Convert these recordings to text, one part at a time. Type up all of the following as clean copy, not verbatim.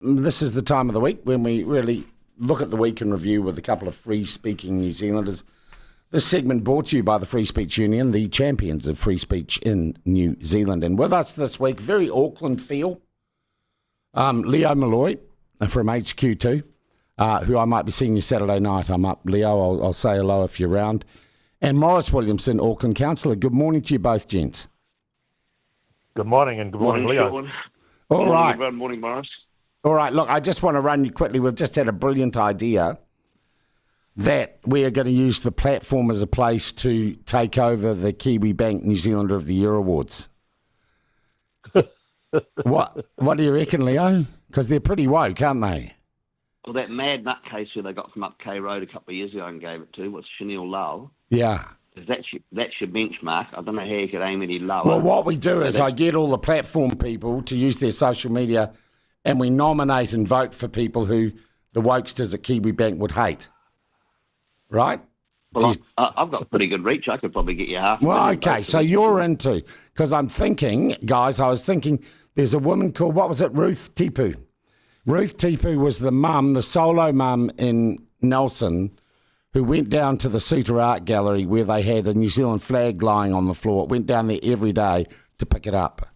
this is the time of the week when we really look at the week in review with a couple of free-speaking New Zealanders. This segment brought to you by the Free Speech Union, the champions of free speech in New Zealand. And with us this week, very Auckland feel, Leo Molloy from HQ2, who I might be seeing you Saturday night. I'm up, Leo. I'll say hello if you're around. And Maurice Williamson, Auckland Councillor. Good morning to you both, gents. Good morning, and good morning, Leo. Sean. All right. Good morning, Maurice. All right, look, I just want to run you quickly. We've just had a brilliant idea that we are going to use the platform as a place to take over the Kiwibank New Zealander of the Year awards. What do you reckon, Leo? Because they're pretty woke, aren't they? Well, that mad nutcase who they got from up K Road a couple of years ago and gave it to was Chanel Lowell. Yeah. That's your benchmark. I don't know how you could aim any lower. Well, what we do is I get all the platform people to use their social media and we nominate and vote for people who the wokesters at Kiwibank would hate. Right? Well, I've got pretty good reach. I could probably get you half. Well, okay, so you're into, because I'm thinking, guys, I was thinking there's a woman called, what was it, Ruth Tipu. Ruth Tipu was the mum, the solo mum in Nelson, who went down to the Suter Art Gallery where they had a New Zealand flag lying on the floor. Went down there every day to pick it up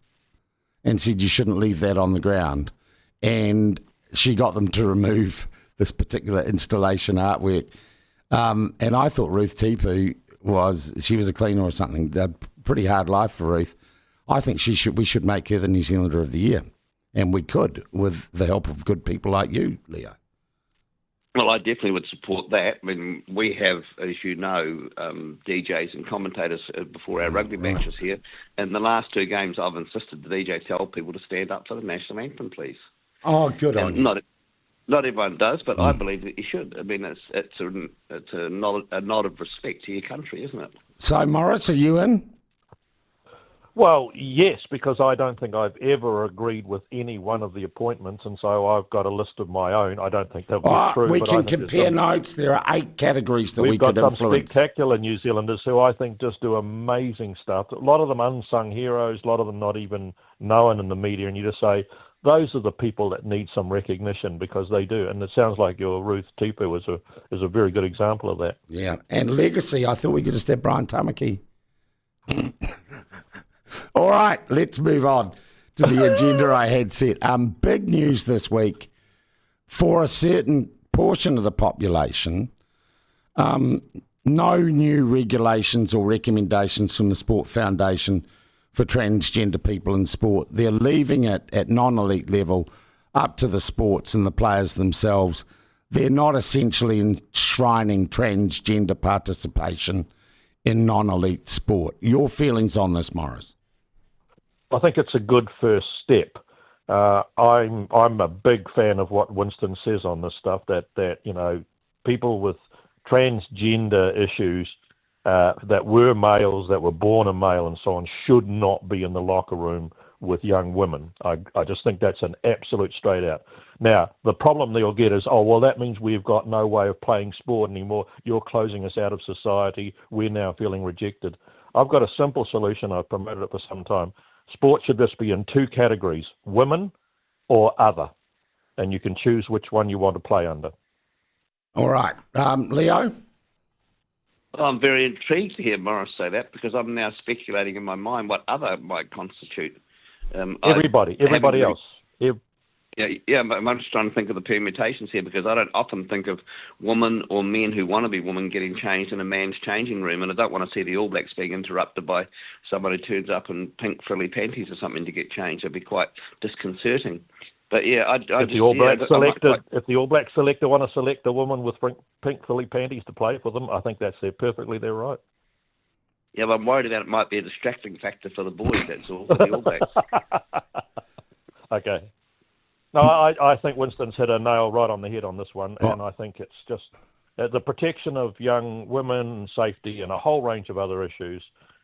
and said you shouldn't leave that on the ground. And she got them to remove this particular installation artwork. And I thought Ruth Tipu she was a cleaner or something. A pretty hard life for Ruth. I think we should make her the New Zealander of the Year. And we could, with the help of good people like you, Leo. Well, I definitely would support that. I mean, we have, as you know, DJs and commentators before our rugby matches here. And the last two games, I've insisted the DJ tell people to stand up for the national anthem, please. Oh, good on you. Not everyone does, but I believe that you should. I mean, it's a nod of respect to your country, isn't it? So, Maurice, are you in? Well, yes, because I don't think I've ever agreed with any one of the appointments, and so I've got a list of my own. I don't think they'll be true. We can compare notes. There are 8 categories that we could influence. We've got some spectacular New Zealanders who I think just do amazing stuff. A lot of them unsung heroes, a lot of them not even known in the media, and you just say, those are the people that need some recognition because they do. And it sounds like your Ruth Tipu is a very good example of that. Yeah, and legacy, I thought we could just have Brian Tamaki. All right, let's move on to the agenda I had set. Big news this week for a certain portion of the population. No new regulations or recommendations from the Sport Foundation for transgender people in sport. They're leaving it at non-elite level up to the sports and the players themselves. They're not essentially enshrining transgender participation in non-elite sport. Your feelings on this, Maurice? I think it's a good first step. I'm a big fan of what Winston says on this stuff, that you know, people with transgender issues that were males, that were born a male and so on, should not be in the locker room with young women. I just think that's an absolute straight out. Now, the problem they'll get is, oh, well, that means we've got no way of playing sport anymore. You're closing us out of society. We're now feeling rejected. I've got a simple solution. I've promoted it for some time. Sport should just be in 2 categories, women or other, and you can choose which one you want to play under. All right. Leo? I'm very intrigued to hear Maurice say that because I'm now speculating in my mind what other might constitute. Everybody else. Yeah, but I'm just trying to think of the permutations here because I don't often think of women or men who want to be women getting changed in a man's changing room, and I don't want to see the All Blacks being interrupted by someone who turns up in pink frilly panties or something to get changed. It'd be quite disconcerting. But yeah, if the All Black selector want to select a woman with pink frilly panties to play for them, I think that's perfectly their right. Yeah, but I'm worried about it might be a distracting factor for the boys. That's all for the All Blacks. Okay. No, I think Winston's hit a nail right on the head on this one, and I think it's just the protection of young women, safety, and a whole range of other issues.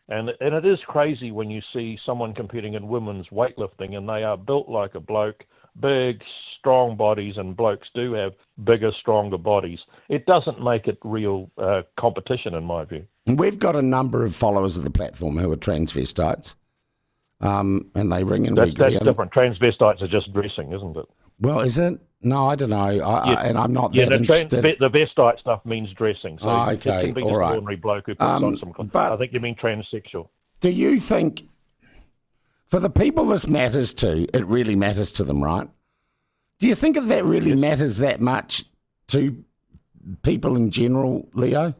And it is crazy when you see someone competing in women's weightlifting, and they are built like a bloke, big, strong bodies, and blokes do have bigger, stronger bodies. It doesn't make it real competition, in my view. We've got a number of followers of the platform who are transvestites. And they ring in regularly. That's different. Transvestites are just dressing, isn't it? Well, is it? No, I don't know. And I'm not that interested. The vestite stuff means dressing. So okay, it can be all an right. ordinary bloke who puts on some clothes. But I think you mean transsexual. do you think, for the people this matters to, it really matters to them, right? Do you think that really matters that much to people in general, Leo?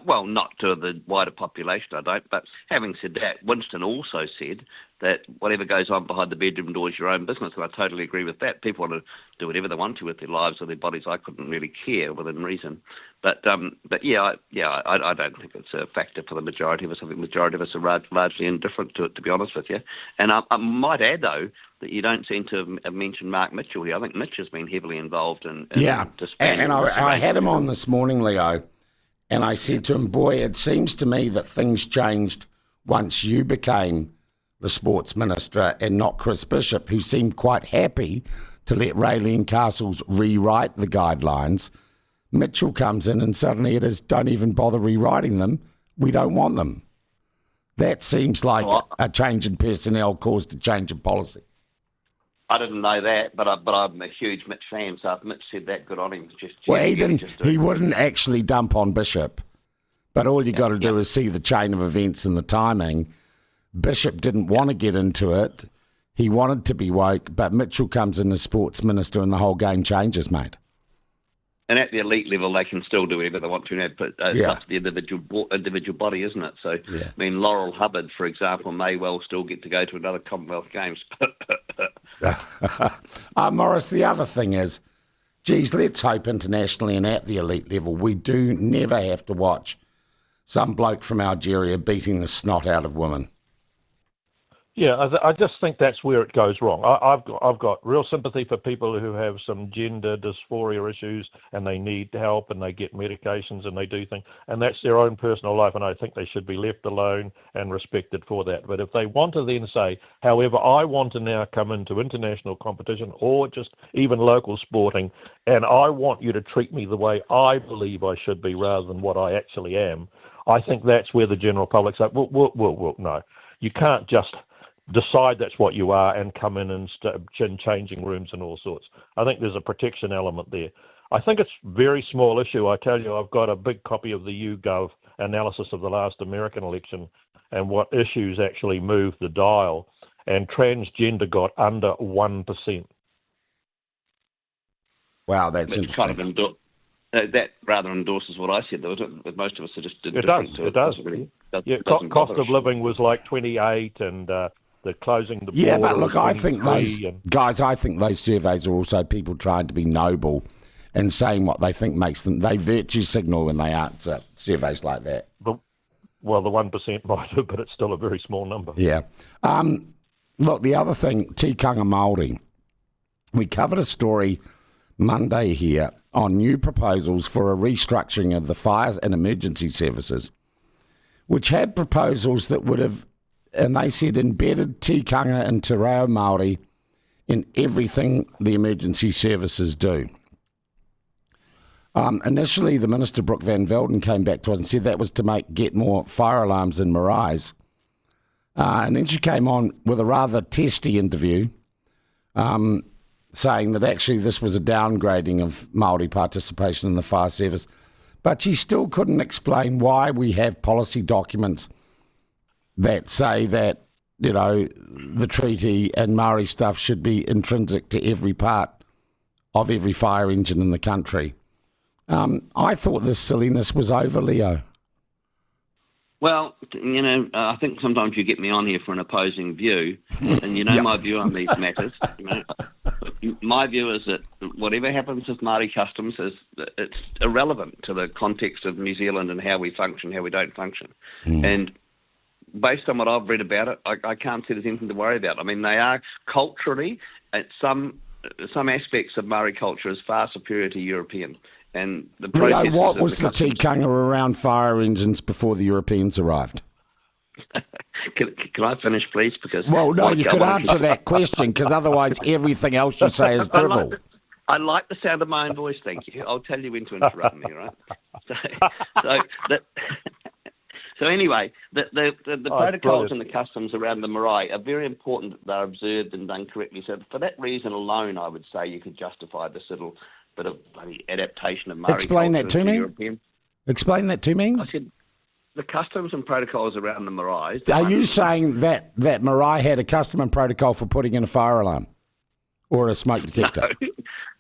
Well, not to the wider population, I don't. But having said that, Winston also said that whatever goes on behind the bedroom door is your own business, and I totally agree with that. People want to do whatever they want to with their lives or their bodies. I couldn't really care within reason. But I don't think it's a factor for the majority of us. I think the majority of us are largely indifferent to it, to be honest with you. And I might add, though, that you don't seem to have mentioned Mark Mitchell here. I think Mitch has been heavily involved in and I had him on this morning, Leo. And I said to him, boy, it seems to me that things changed once you became the sports minister and not Chris Bishop, who seemed quite happy to let Raelene Castles rewrite the guidelines. Mitchell comes in and suddenly it is, don't even bother rewriting them. We don't want them. That seems like a change in personnel caused a change in policy. I didn't know that, but I'm a huge Mitch fan, so if Mitch said that, good on him. He wouldn't actually dump on Bishop, but all you got to do is see the chain of events and the timing. Bishop didn't want to get into it. He wanted to be woke, but Mitchell comes in as sports minister and the whole game changes, mate. And at the elite level, they can still do whatever they want to, but it's up to the individual body, isn't it? So, I mean, Laurel Hubbard, for example, may well still get to go to another Commonwealth Games. Maurice, the other thing is, geez, let's hope internationally and at the elite level, we do never have to watch some bloke from Algeria beating the snot out of women. Yeah, I just think that's where it goes wrong. I've got real sympathy for people who have some gender dysphoria issues and they need help and they get medications and they do things, and that's their own personal life, and I think they should be left alone and respected for that. But if they want to then say, however, I want to now come into international competition or just even local sporting, and I want you to treat me the way I believe I should be rather than what I actually am, I think that's where the general public's like, well, no. You can't just decide that's what you are and come in and changing rooms and all sorts. I think there's a protection element there. I think it's a very small issue. I tell you, I've got a big copy of the YouGov analysis of the last American election and what issues actually moved the dial, and transgender got under 1%. Wow, that's interesting. That rather endorses what I said, though. Most of us are just different. It does. Cost of living was like 28, and the closing the border. Yeah, but look, I think those surveys are also people trying to be noble and saying what they think makes them. They virtue signal when they answer surveys like that. Well, the 1% might have, but it's still a very small number. Yeah. Look, the other thing, tikanga Māori. We covered a story Monday here on new proposals for a restructuring of the fires and emergency services, which had proposals that would have, and they said, embedded tikanga and te reo Māori in everything the emergency services do. Initially, the Minister, Brooke Van Velden, came back to us and said that was to get more fire alarms in Marais. And then she came on with a rather testy interview, saying that actually this was a downgrading of Māori participation in the fire service. But she still couldn't explain why we have policy documents that say that, you know, the treaty and Māori stuff should be intrinsic to every part of every fire engine in the country. I thought this silliness was over, Leo. Well, you know, I think sometimes you get me on here for an opposing view, and you know my view on these matters. You know, my view is that whatever happens with Māori customs it's irrelevant to the context of New Zealand and how we function, how we don't function. And based on what I've read about it, I can't see there's anything to worry about. I mean, they are culturally, at some aspects of Māori culture is far superior to European. And the Leo, what was the tikanga around fire engines before the Europeans arrived? Can I finish, please? Because no, you could answer that question, because otherwise everything else you say is drivel. I like the sound of my own voice, thank you. I'll tell you when to interrupt me, right? So So anyway, the protocols brilliant. and the customs around the marae are very important that they're observed and done correctly. So for that reason alone, I would say you could justify this little bit of bloody adaptation of Māori Explain culture that to into me. European. Explain that to me. I said the customs and protocols around the marae. Are you saying that marae had a custom and protocol for putting in a fire alarm or a smoke detector?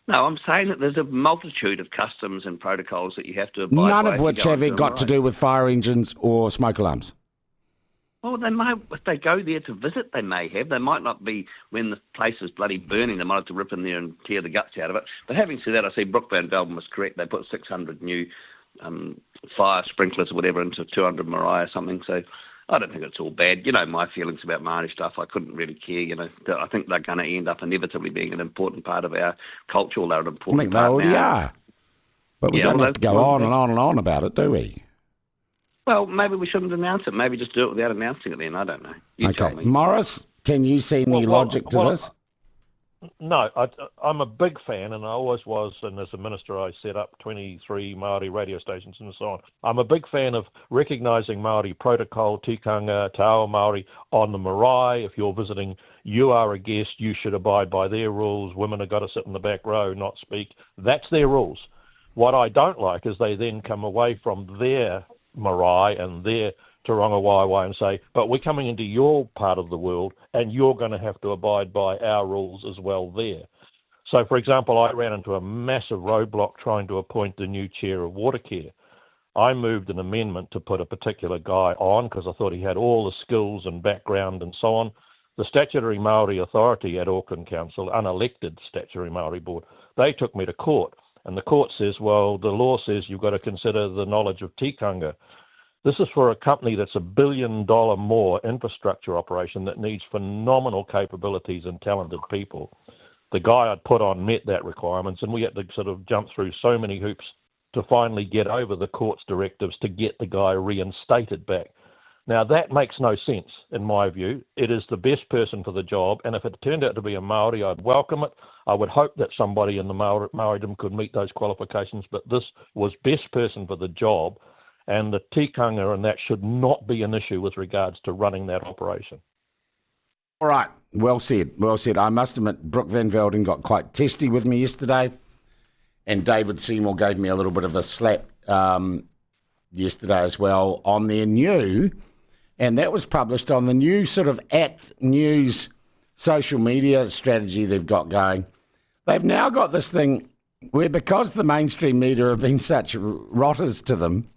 No, I'm saying that there's a multitude of customs and protocols that you have to abide by. None of which have got to do with fire engines or smoke alarms. Well, they might, if they go there to visit, they may have. They might not be when the place is bloody burning. They might have to rip in there and tear the guts out of it. But having said that, I see Brooke Van Velden was correct. They put 600 new fire sprinklers or whatever into 200 marae or something. So I don't think it's all bad. You know, my feelings about Māori stuff, I couldn't really care. You know, I think they're going to end up inevitably being an important part of our culture. They're an important I think they part already now. are. But we don't have to go on and on and on about it, do we? Well, maybe we shouldn't announce it. Maybe just do it without announcing it then. I don't know. You tell me. Morris, can you see any logic to this? No, I'm a big fan, and I always was, and as a minister I set up 23 Māori radio stations and so on. I'm a big fan of recognising Māori protocol, tikanga, te ao Māori on the marae. If you're visiting, you are a guest, you should abide by their rules. Women have got to sit in the back row, not speak. That's their rules. What I don't like is they then come away from their marae and their Taronga Waiwai and say, but we're coming into your part of the world and you're going to have to abide by our rules as well there. So, for example, I ran into a massive roadblock trying to appoint the new chair of Watercare. I moved an amendment to put a particular guy on because I thought he had all the skills and background and so on. The statutory Māori authority at Auckland Council, unelected statutory Māori board, they took me to court. And the court says, well, the law says you've got to consider the knowledge of tikanga. This is for a company that's $1 billion more infrastructure operation that needs phenomenal capabilities and talented people. The guy I'd put on met that requirements, and we had to sort of jump through so many hoops to finally get over the court's directives to get the guy reinstated back. Now, that makes no sense, in my view. It is the best person for the job, and if it turned out to be a Māori, I'd welcome it. I would hope that somebody in the Māoridom could meet those qualifications, but this was best person for the job, and the tikanga and that should not be an issue with regards to running that operation. All right, well said, well said. I must admit, Brooke Van Velden got quite testy with me yesterday, and David Seymour gave me a little bit of a slap yesterday as well on their new, and that was published on the new sort of Act News social media strategy they've got going. They've now got this thing where, because the mainstream media have been such rotters to them,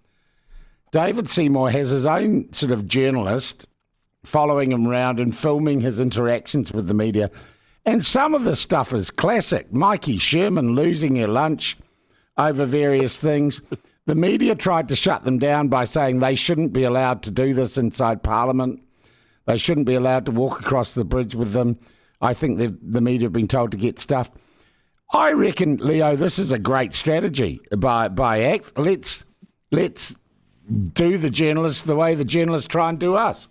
David Seymour has his own sort of journalist following him around and filming his interactions with the media. And some of the stuff is classic. Mikey Sherman losing her lunch over various things. The media tried to shut them down by saying they shouldn't be allowed to do this inside Parliament. They shouldn't be allowed to walk across the bridge with them. I think the media have been told to get stuff. I reckon, Leo, this is a great strategy by ACT. Let's do the journalists the way the journalists try and do us.